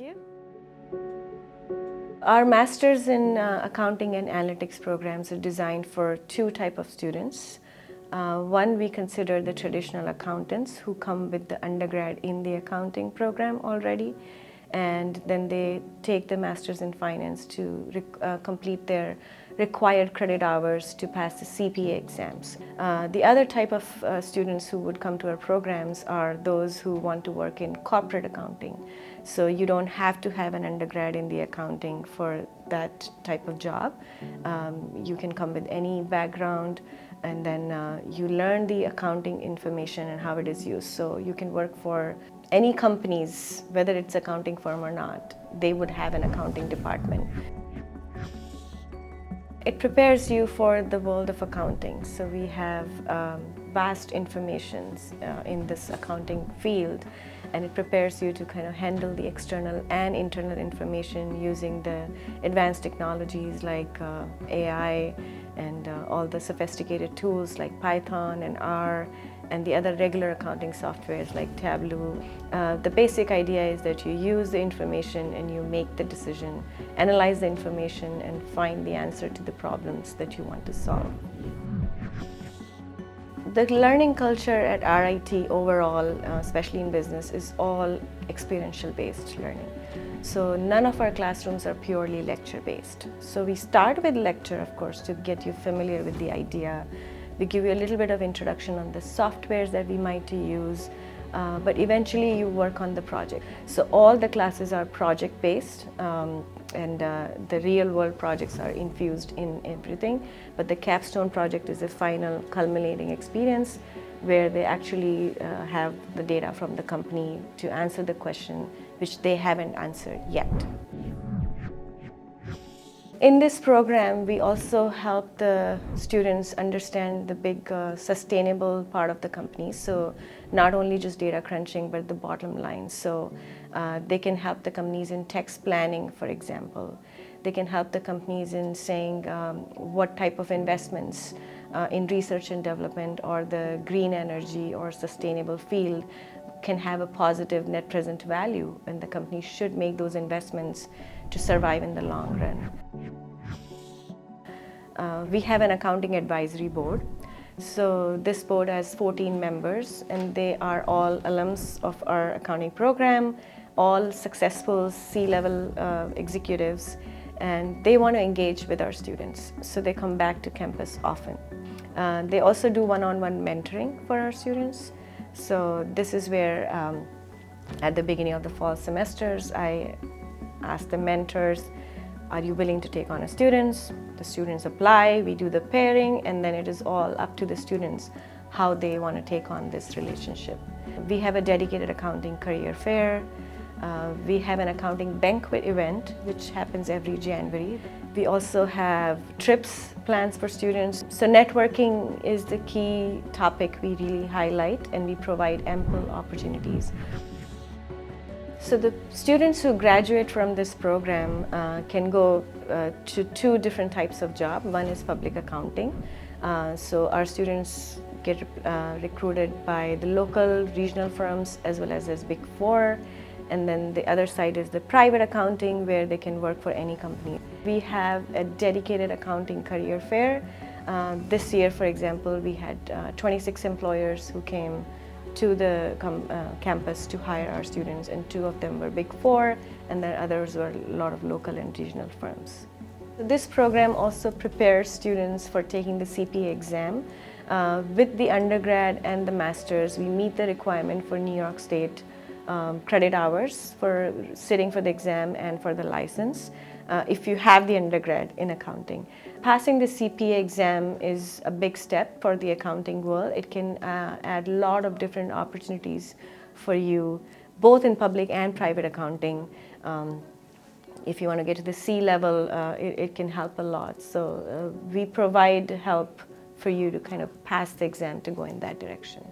you. Our Masters in Accounting and Analytics programs are designed for two types of students. One, we consider the traditional accountants who come with the undergrad in the accounting program already, and then they take the Masters in Finance to complete their required credit hours to pass the CPA exams. The other type of students who would come to our programs are those who want to work in corporate accounting. So you don't have to have an undergrad in the accounting for that type of job. You can come with any background, and then you learn the accounting information and how it is used. So you can work for any companies, whether it's accounting firm or not, they would have an accounting department. It prepares you for the world of accounting. So we have vast information in this accounting field, and it prepares you to kind of handle the external and internal information using the advanced technologies like AI and all the sophisticated tools like Python and R and the other regular accounting softwares like Tableau. The basic idea is that you use the information and you make the decision, analyze the information and find the answer to the problems that you want to solve. The learning culture at RIT overall, especially in business, is all experiential based learning. So none of our classrooms are purely lecture based. So we start with lecture, of course, to get you familiar with the idea. We give you a little bit of introduction on the softwares that we might use, but eventually you work on the project. So all the classes are project based, and the real world projects are infused in everything. But the capstone project is a final culminating experience where they actually have the data from the company to answer the question which they haven't answered yet. In this program, we also help the students understand the big sustainable part of the company. So not only just data crunching, but the bottom line. So they can help the companies in tax planning, for example. They can help the companies in saying what type of investments in research and development or the green energy or sustainable field can have a positive net present value, and the company should make those investments to survive in the long run. We have an accounting advisory board. So this board has 14 members, and they are all alums of our accounting program, all successful C-level executives, and they want to engage with our students. So they come back to campus often. They also do one-on-one mentoring for our students. So this is where at the beginning of the fall semesters, I ask the mentors, are you willing to take on a students? The students apply, we do the pairing, and then it is all up to the students how they want to take on this relationship. We have a dedicated accounting career fair. We have an accounting banquet event, which happens every January. We also have trips plans for students. So networking is the key topic we really highlight, and we provide ample opportunities. So the students who graduate from this program can go to two different types of job. One is public accounting. So our students get recruited by the local regional firms as well as Big Four. And then the other side is the private accounting, where they can work for any company. We have a dedicated accounting career fair. This year, for example, we had 26 employers who came to the campus to hire our students, and 2 of them were Big Four, and then others were a lot of local and regional firms. This program also prepares students for taking the CPA exam. With the undergrad and the masters, we meet the requirement for New York State credit hours for sitting for the exam and for the license if you have the undergrad in accounting. Passing the CPA exam is a big step for the accounting world. It can add a lot of different opportunities for you, both in public and private accounting. If you want to get to the C level, it can help a lot. So we provide help for you to kind of pass the exam to go in that direction.